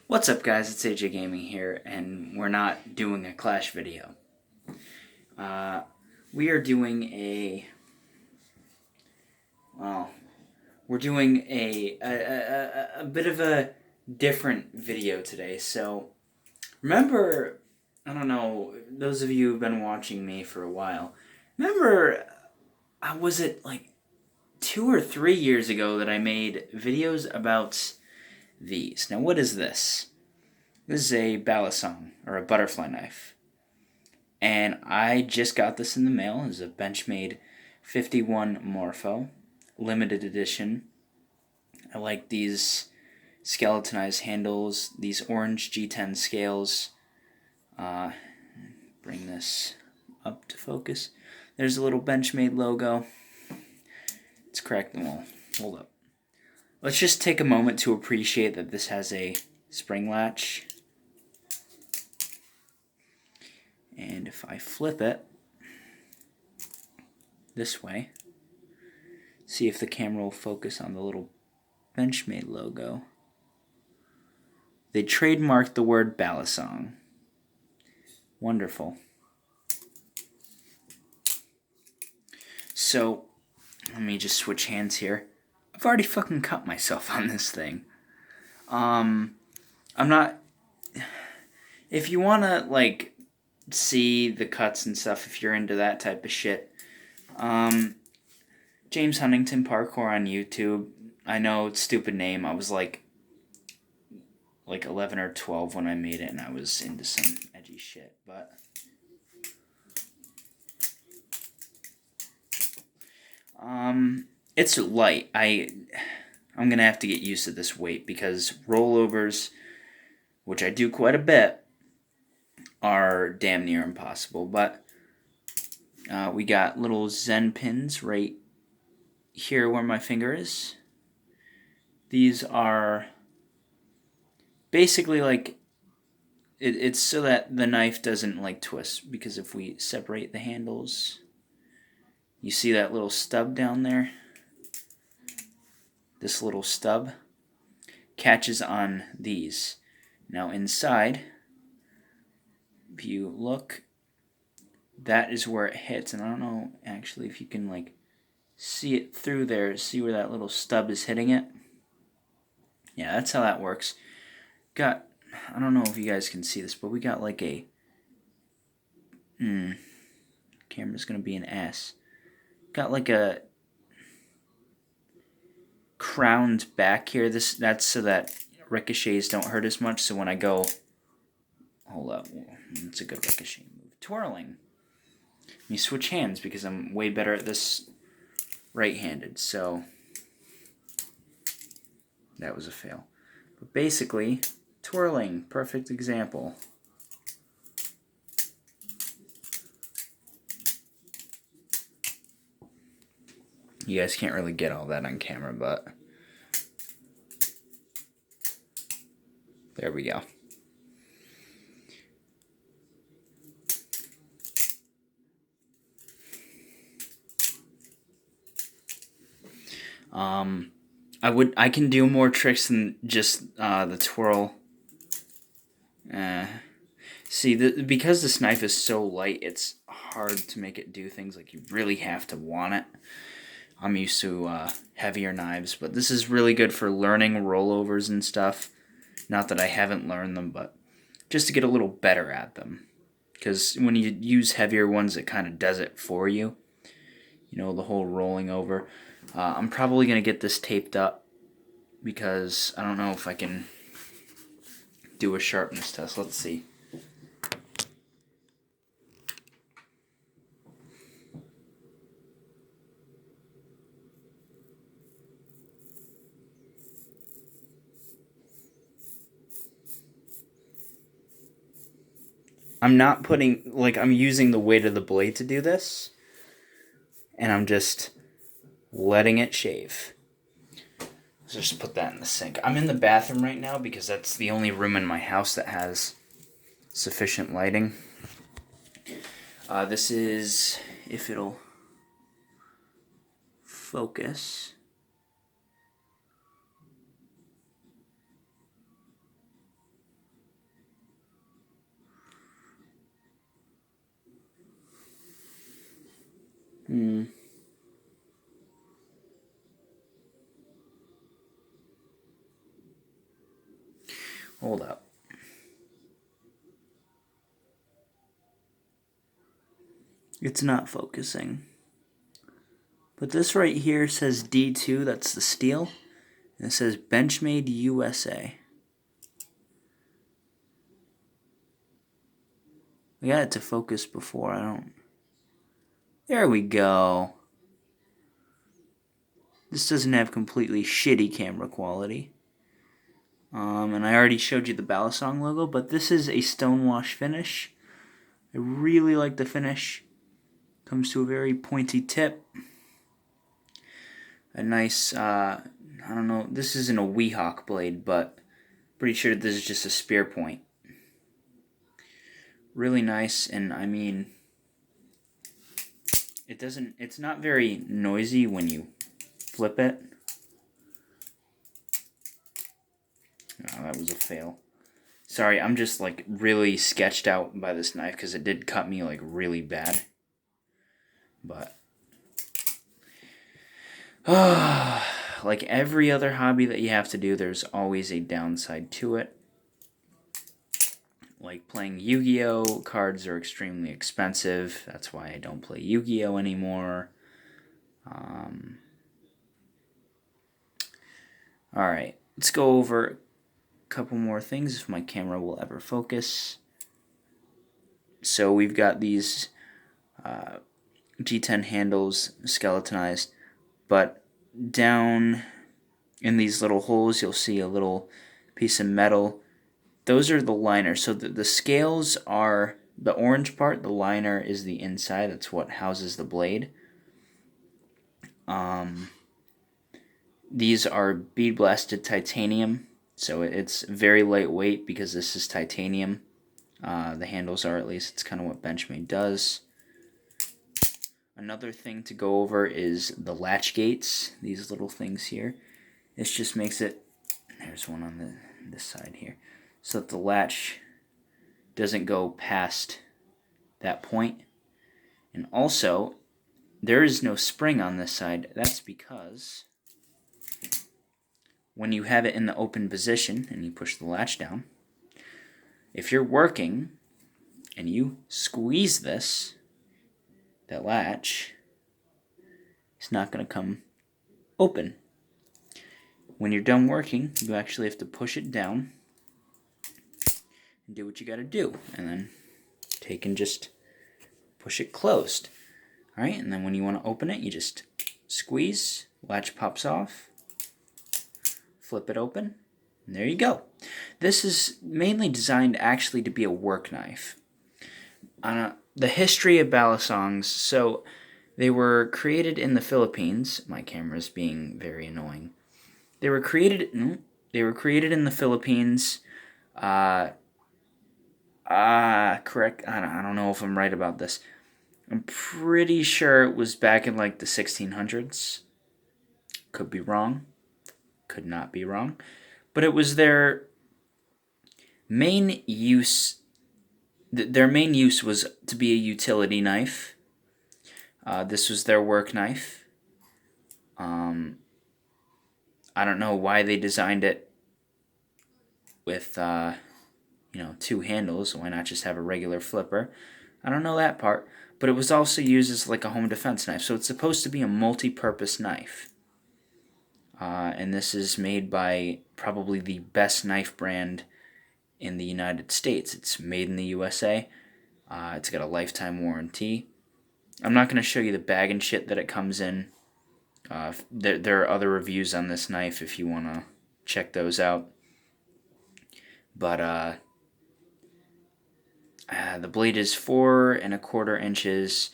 What's up, guys? It's AJ Gaming here, and we're not doing a Clash video. We are doing we're doing a bit of a different video today. So, remember, I don't know, those of you who've been watching me for a while, remember, was it like 2 or 3 years ago that I made videos about these? Now, what is this? This is a balisong, or a butterfly knife. And I just got this in the mail. It's a Benchmade 51 Morpho, limited edition. I like these skeletonized handles, these orange G10 scales. Bring this up to focus. There's a little Benchmade logo. It's cracked the wall. Hold up. Let's just take a moment to appreciate that this has a spring latch. And if I flip it this way, see if the camera will focus on the little Benchmade logo. They trademarked the word balisong. Wonderful. So, let me just switch hands here. I've already fucking cut myself on this thing. I'm not... If you wanna, like, see the cuts and stuff, if you're into that type of shit, James Huntington Parkour on YouTube. I know, it's a stupid name. I was like 11 or 12 when I made it, and I was into some edgy shit, but it's light. I'm gonna have to get used to this weight, because rollovers, which I do quite a bit, are damn near impossible. But we got little Zen pins right here where my finger is. These are basically like it's so that the knife doesn't like twist, because if we separate the handles, you see that little stub down there? This little stub catches on these. Now inside, if you look, that is where it hits, and I don't know actually if you can like see it through there, see where that little stub is hitting it. Yeah, that's how that works. I don't know if you guys can see this, but we got like a camera's gonna be an ass. Got like a crowned back here. That's so that ricochets don't hurt as much. So when I go, hold up, it's a good ricochet move. Twirling. Let me switch hands because I'm way better at this right-handed. So that was a fail. But basically, twirling, perfect example. You guys can't really get all that on camera, but there we go. I can do more tricks than just the twirl. See, because this knife is so light, it's hard to make it do things. Like, you really have to want it. I'm used to heavier knives, but this is really good for learning rollovers and stuff. Not that I haven't learned them, but just to get a little better at them. Because when you use heavier ones, it kind of does it for you. You know, the whole rolling over. I'm probably going to get this taped up, because I don't know if I can do a sharpness test. Let's see. I'm not putting, like, I'm using the weight of the blade to do this, and I'm just letting it shave. Let's just put that in the sink. I'm in the bathroom right now because that's the only room in my house that has sufficient lighting. This is, if it'll focus, Hold up. It's not focusing. But this right here says D2, that's the steel. And it says Benchmade USA. I got it to focus before, I don't... There we go. This doesn't have completely shitty camera quality. And I already showed you the Balisong logo, but this is a stonewash finish. I really like the finish. Comes to a very pointy tip. A nice, I don't know, this isn't a Weehawk blade, but pretty sure this is just a spear point. Really nice, and I mean, it's not very noisy when you flip it. Oh, that was a fail. Sorry, I'm just like really sketched out by this knife because it did cut me like really bad. But like every other hobby that you have to do, there's always a downside to it. Like playing Yu-Gi-Oh! Cards are extremely expensive. That's why I don't play Yu-Gi-Oh! Anymore. Alright, let's go over a couple more things if my camera will ever focus. So we've got these G10 handles skeletonized, but down in these little holes you'll see a little piece of metal. Those are the liners. So the scales are the orange part. The liner is the inside. That's what houses the blade. These are bead blasted titanium. So it's very lightweight because this is titanium. The handles are, at least. It's kind of what Benchmade does. Another thing to go over is the latch gates. These little things here. This just makes it... There's one on this side here. So that the latch doesn't go past that point. And also, there is no spring on this side. That's because when you have it in the open position and you push the latch down, if you're working and you squeeze this, that latch is not going to come open. When you're done working, you actually have to push it down and do what you got to do, and then take and just push it closed. Alright, and then when you want to open it, you just squeeze, latch pops off, flip it open, and there you go. This is mainly designed actually to be a work knife. The history of Balisongs, so they were created in the Philippines. My camera's being very annoying. They were created in the Philippines. Correct. I don't know if I'm right about this. I'm pretty sure it was back in like the 1600s. Could be wrong. Could not be wrong. But it was their main use. Their main use was to be a utility knife. This was their work knife. I don't know why they designed it with two handles. Why not just have a regular flipper? I don't know that part. But it was also used as like a home defense knife. So it's supposed to be a multi-purpose knife. And this is made by probably the best knife brand in the United States. It's made in the USA. It's got a lifetime warranty. I'm not going to show you the bag and shit that it comes in. There are other reviews on this knife if you want to check those out. But the blade is 4 1/4 inches.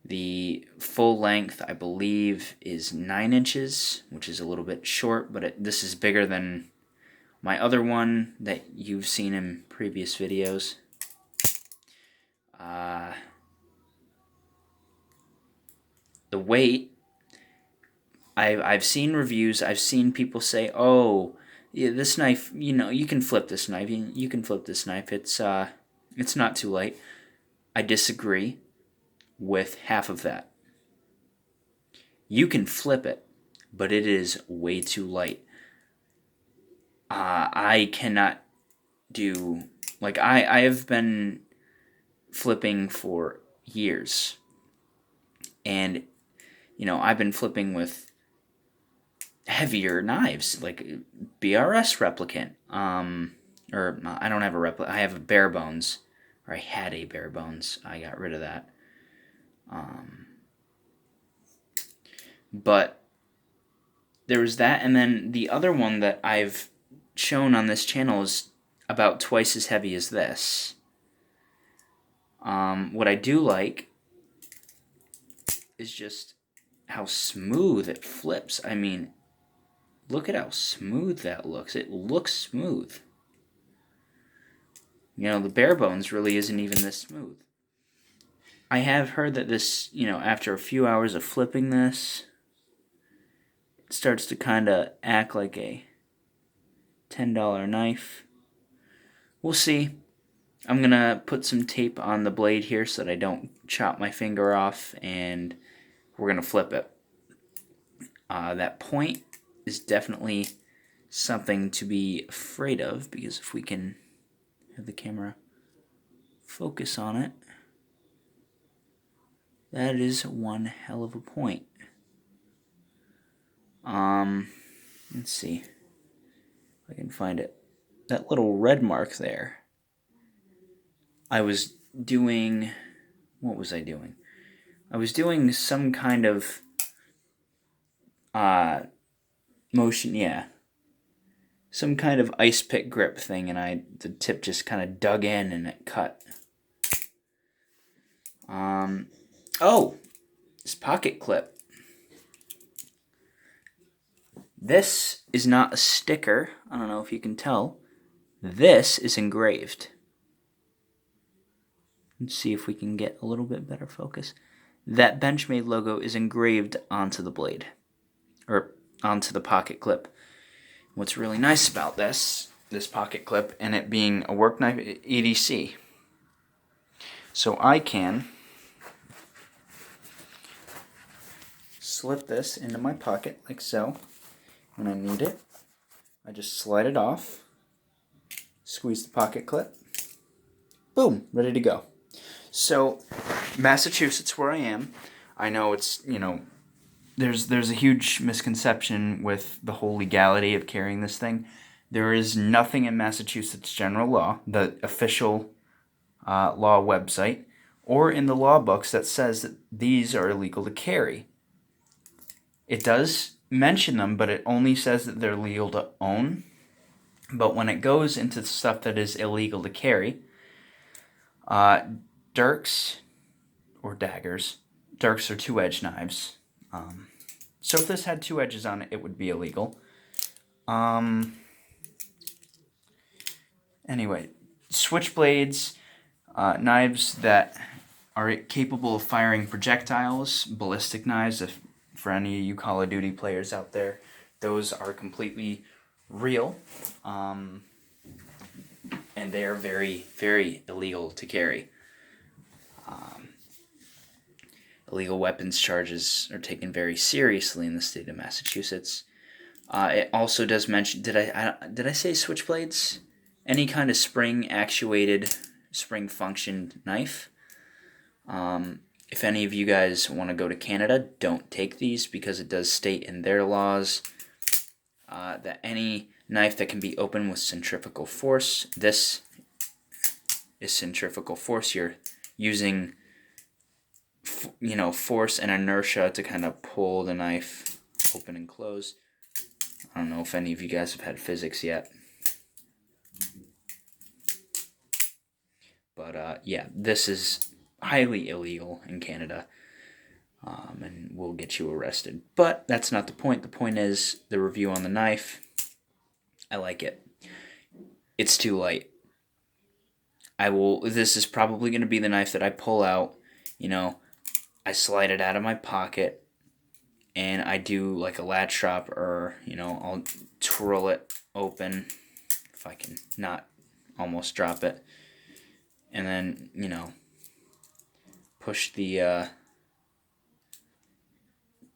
The full length, I believe, is 9 inches, which is a little bit short, but this is bigger than my other one that you've seen in previous videos. The weight, I've seen reviews. I've seen people say, "Oh, yeah, this knife, you can flip this knife. You can flip this knife. It's not too light." I disagree with half of that. You can flip it, but it is way too light. I cannot do, like, I have been flipping for years, and I've been flipping with heavier knives, like BRS replicant, or no, I don't have a replicant, I have a bare bones, or I had a bare bones, I got rid of that, but there was that, and then the other one that I've shown on this channel is about twice as heavy as this. What I do like is just how smooth it flips. I mean, look at how smooth that looks. It looks smooth. The bare bones really isn't even this smooth. I have heard that this, after a few hours of flipping this, it starts to kind of act like a $10 knife. We'll see. I'm going to put some tape on the blade here so that I don't chop my finger off, and we're going to flip it. That point is definitely something to be afraid of, because if we can have the camera focus on it, that is one hell of a point. Let's see if I can find it. That little red mark there. I was doing, what was I doing? I was doing some kind of motion, yeah. Some kind of ice pick grip thing, and the tip just kind of dug in and it cut. Oh, this pocket clip. This is not a sticker. I don't know if you can tell. This is engraved. Let's see if we can get a little bit better focus. That Benchmade logo is engraved onto the blade, or onto the pocket clip. What's really nice about this pocket clip, and it being a work knife EDC, so I can slip this into my pocket like so. When I need it, I just slide it off, squeeze the pocket clip, boom, ready to go. So, Massachusetts, where I am, I know it's, there's a huge misconception with the whole legality of carrying this thing. There is nothing in Massachusetts general law, the official law website, or in the law books that says that these are illegal to carry. It does mention them, but it only says that they're legal to own. But when it goes into stuff that is illegal to carry, dirks or daggers, dirks are two-edged knives. So if this had two edges on it, it would be illegal. Anyway, switchblades, knives that are capable of firing projectiles, ballistic knives, for any of you Call of Duty players out there, those are completely real, and they are very, very illegal to carry. Illegal weapons charges are taken very seriously in the state of Massachusetts. It also does mention, did I say switchblades? Any kind of spring-actuated, spring-functioned knife. If any of you guys want to go to Canada, don't take these, because it does state in their laws that any knife that can be opened with centrifugal force, this is centrifugal force. You're using force and inertia to kind of pull the knife open and close. I don't know if any of you guys have had physics yet. But yeah, this is highly illegal in Canada, and will get you arrested. But that's not the point. The point is the review on the knife. I like it. It's too light. This is probably going to be the knife that I pull out, I slide it out of my pocket, and I do like a latch drop, or, I'll twirl it open, if I can not almost drop it, and then, push the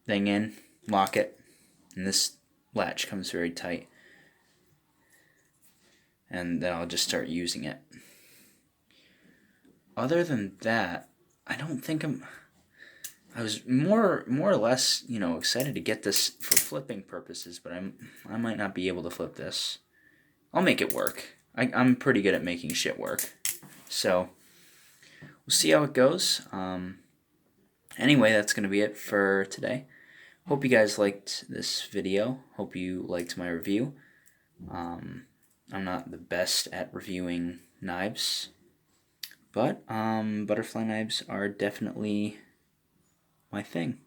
thing in, lock it, and this latch comes very tight. and then I'll just start using it. Other than that, I don't think I was more or less, excited to get this for flipping purposes, but I might not be able to flip this. I'll make it work. I'm pretty good at making shit work. So, we'll see how it goes. Anyway, that's going to be it for today. Hope you guys liked this video. Hope you liked my review. I'm not the best at reviewing knives, but butterfly knives are definitely my thing.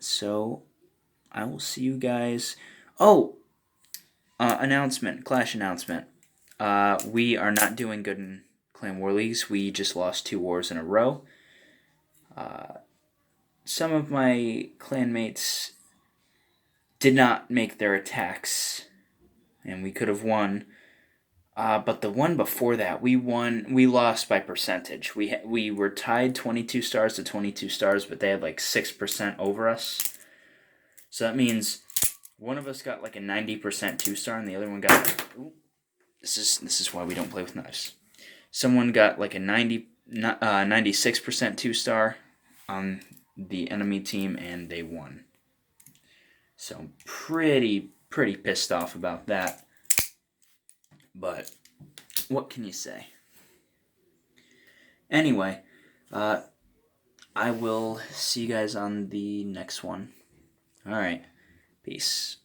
So, I will see you guys. Oh! Clash announcement. We are not doing good in Clan War Leagues. We just lost 2 wars in a row. Some of my clanmates did not make their attacks, and we could have won. But the one before that, we lost by percentage. We were tied 22 stars to 22 stars, but they had like 6% over us. So that means one of us got like a 90% 2-star, and the other one got. This is why we don't play with knives. Someone got like a 96% 2-star on the enemy team, and they won. So I'm pretty pissed off about that. But what can you say? Anyway, I will see you guys on the next one. All right, peace.